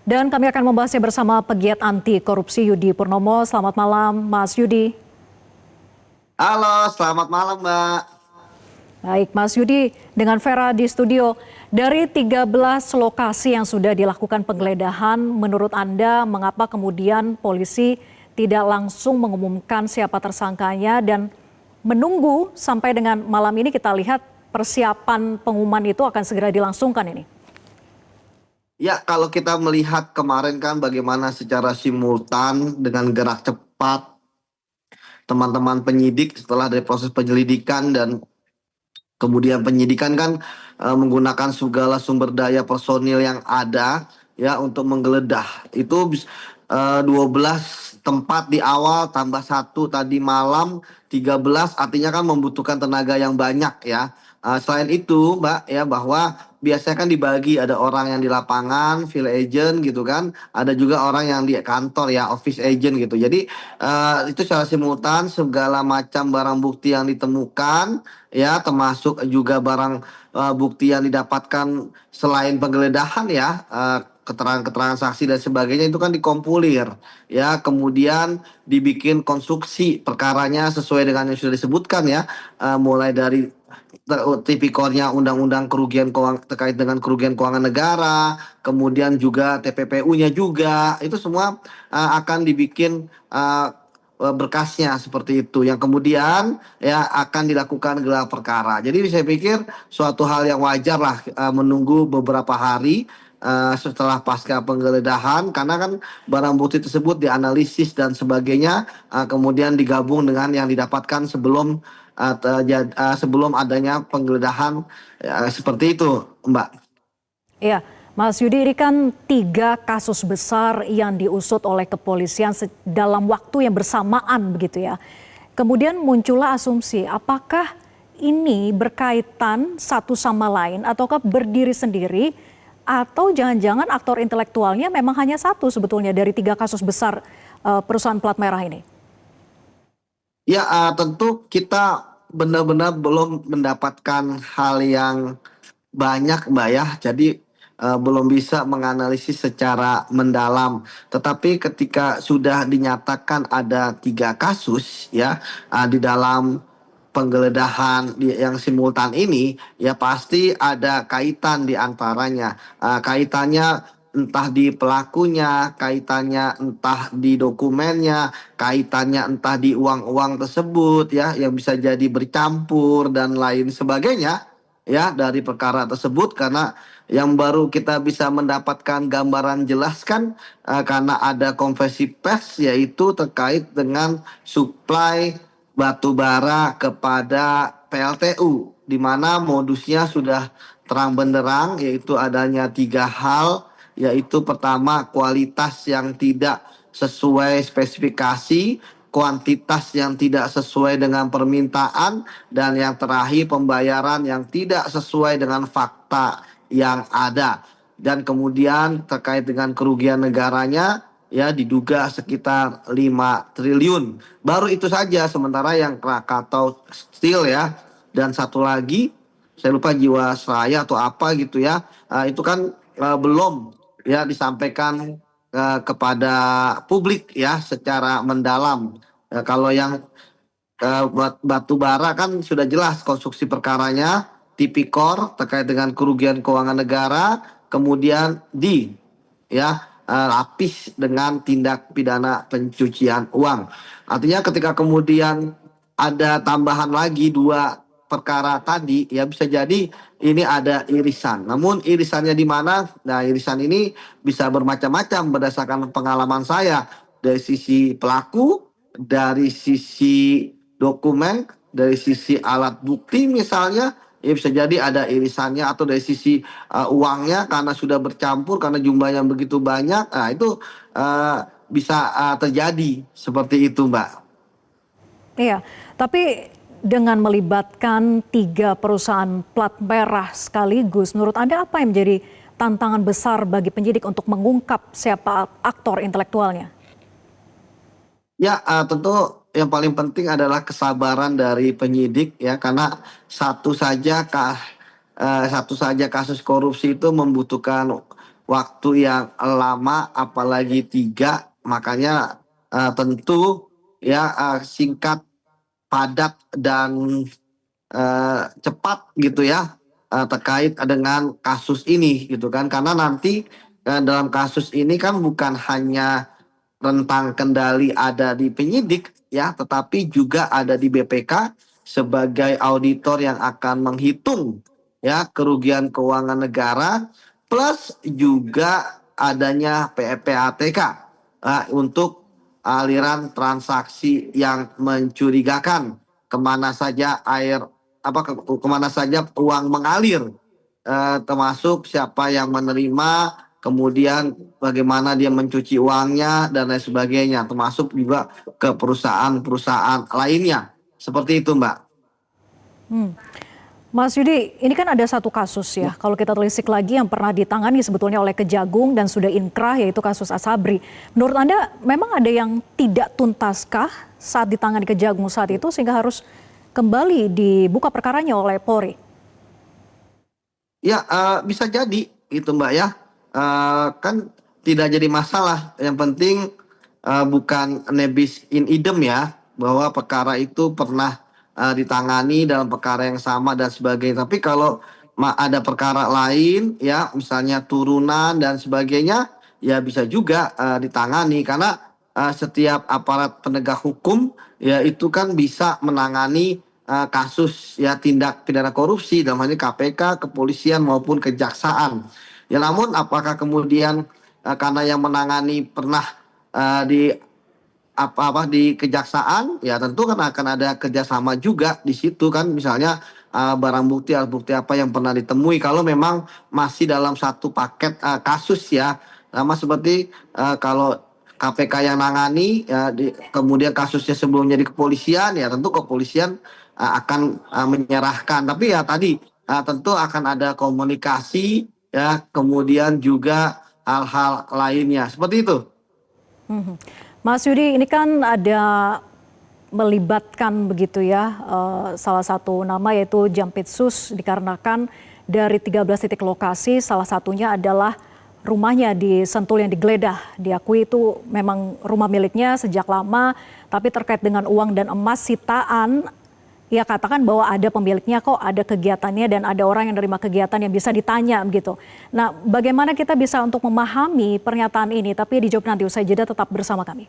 Dan kami akan membahasnya bersama pegiat anti korupsi Yudi Purnomo. Selamat malam, Mas Yudi. Halo, selamat malam Mbak. Baik, Mas Yudi, dengan Vera di studio. Dari 13 lokasi yang sudah dilakukan penggeledahan, menurut Anda mengapa kemudian polisi tidak langsung mengumumkan siapa tersangkanya dan menunggu sampai dengan malam ini kita lihat persiapan pengumuman itu akan segera dilangsungkan ini? Ya, kalau kita melihat kemarin kan bagaimana secara simultan dengan gerak cepat teman-teman penyidik setelah dari proses penyelidikan dan kemudian penyidikan kan menggunakan segala sumber daya personil yang ada ya untuk menggeledah. Itu 12 tempat di awal tambah satu tadi malam 13 artinya kan membutuhkan tenaga yang banyak ya. Selain itu Mbak ya bahwa biasanya kan dibagi ada orang yang di lapangan, field agent gitu kan, ada juga orang yang di kantor ya, office agent gitu. Jadi itu secara simultan segala macam barang bukti yang ditemukan ya termasuk juga barang bukti yang didapatkan selain penggeledahan ya keterangan-keterangan saksi dan sebagainya itu kan dikompulir ya kemudian dibikin konstruksi perkaranya sesuai dengan yang sudah disebutkan ya mulai dari tipikornya undang-undang kerugian keuangan terkait dengan kerugian keuangan negara kemudian juga TPPU-nya juga itu semua akan dibikin berkasnya seperti itu yang kemudian ya akan dilakukan gelar perkara. Jadi saya pikir suatu hal yang wajar lah menunggu beberapa hari setelah pasca penggeledahan karena kan barang bukti tersebut dianalisis dan sebagainya kemudian digabung dengan yang didapatkan sebelum adanya penggeledahan seperti itu, Mbak. Iya, Mas Yudi, ini kan 3 kasus besar yang diusut oleh kepolisian dalam waktu yang bersamaan begitu ya. Kemudian muncullah asumsi apakah ini berkaitan satu sama lain ataukah berdiri sendiri atau jangan-jangan aktor intelektualnya memang hanya satu sebetulnya dari 3 kasus besar perusahaan plat merah ini? Ya, tentu kita benar-benar belum mendapatkan hal yang banyak, Mbak ya. Jadi belum bisa menganalisis secara mendalam. Tetapi ketika sudah dinyatakan ada 3 kasus ya di dalam penggeledahan yang simultan ini, ya pasti ada kaitan di antaranya. Kaitannya entah di pelakunya, kaitannya entah di dokumennya, kaitannya entah di uang-uang tersebut ya yang bisa jadi bercampur dan lain sebagainya ya dari perkara tersebut karena yang baru kita bisa mendapatkan gambaran jelas kan karena ada konversi pers yaitu terkait dengan suplai batu bara kepada PLTU di mana modusnya sudah terang benderang yaitu adanya 3 hal yaitu pertama kualitas yang tidak sesuai spesifikasi, kuantitas yang tidak sesuai dengan permintaan, dan yang terakhir pembayaran yang tidak sesuai dengan fakta yang ada. Dan kemudian terkait dengan kerugian negaranya ya diduga sekitar 5 triliun. Baru itu saja sementara yang Krakatau Steel ya dan satu lagi saya lupa Jiwasraya atau apa gitu ya. Itu kan belum ya disampaikan kepada publik ya secara mendalam. Kalau yang batu bara kan sudah jelas konstruksi perkaranya, tipikor terkait dengan kerugian keuangan negara, kemudian ya lapis dengan tindak pidana pencucian uang. Artinya ketika kemudian ada tambahan lagi 2 perkara tadi ya bisa jadi ini ada irisan. Namun irisannya di mana? Nah, irisan ini bisa bermacam-macam berdasarkan pengalaman saya dari sisi pelaku, dari sisi dokumen, dari sisi alat bukti misalnya, ya bisa jadi ada irisannya atau dari sisi uangnya karena sudah bercampur karena jumlahnya begitu banyak. Nah, itu bisa terjadi seperti itu, Mbak. Iya, tapi dengan melibatkan 3 perusahaan plat merah sekaligus, menurut Anda apa yang menjadi tantangan besar bagi penyidik untuk mengungkap siapa aktor intelektualnya? Ya, tentu yang paling penting adalah kesabaran dari penyidik ya karena satu saja kasus korupsi itu membutuhkan waktu yang lama, apalagi tiga, makanya tentu ya singkat, padat, dan cepat gitu ya terkait dengan kasus ini gitu kan, karena nanti dalam kasus ini kan bukan hanya rentang kendali ada di penyidik ya, tetapi juga ada di BPK sebagai auditor yang akan menghitung ya kerugian keuangan negara, plus juga adanya PPATK untuk aliran transaksi yang mencurigakan, kemana saja kemana saja uang mengalir, termasuk siapa yang menerima, kemudian bagaimana dia mencuci uangnya dan lain sebagainya, termasuk juga ke perusahaan-perusahaan lainnya. Seperti itu, Mbak. Hmm. Mas Yudi, ini kan ada satu kasus ya, kalau kita telisik lagi yang pernah ditangani sebetulnya oleh Kejagung dan sudah inkrah, yaitu kasus Asabri. Menurut Anda memang ada yang tidak tuntaskah saat ditangani Kejagung saat itu sehingga harus kembali dibuka perkaranya oleh Polri? Ya, bisa jadi gitu, Mbak ya. Kan tidak jadi masalah. Yang penting bukan nebis in idem ya, bahwa perkara itu pernah ditangani dalam perkara yang sama dan sebagainya. Tapi kalau ada perkara lain ya, misalnya turunan dan sebagainya, ya bisa juga ditangani, karena setiap aparat penegak hukum ya itu kan bisa menangani kasus ya tindak pidana korupsi, dalam hal ini KPK, kepolisian maupun kejaksaan. Ya namun apakah kemudian karena yang menangani pernah di di kejaksaan, ya tentu kan akan ada kerjasama juga di situ kan, misalnya barang bukti, alat bukti apa yang pernah ditemui, kalau memang masih dalam satu paket kasus ya, sama seperti kalau KPK yang nangani ya, kemudian kasusnya sebelumnya di kepolisian, ya tentu kepolisian akan menyerahkan, tapi ya tadi tentu akan ada komunikasi ya, kemudian juga hal-hal lainnya seperti itu. Mhm. Mas Yudi, ini kan ada melibatkan begitu ya salah satu nama yaitu Jampitsus, dikarenakan dari 13 titik lokasi salah satunya adalah rumahnya di Sentul yang digeledah. Diakui itu memang rumah miliknya sejak lama, tapi terkait dengan uang dan emas sitaan, ia katakan bahwa ada pemiliknya kok, ada kegiatannya dan ada orang yang menerima kegiatan yang bisa ditanya begitu. Nah, bagaimana kita bisa untuk memahami pernyataan ini? Tapi dijawab nanti usai jeda, tetap bersama kami.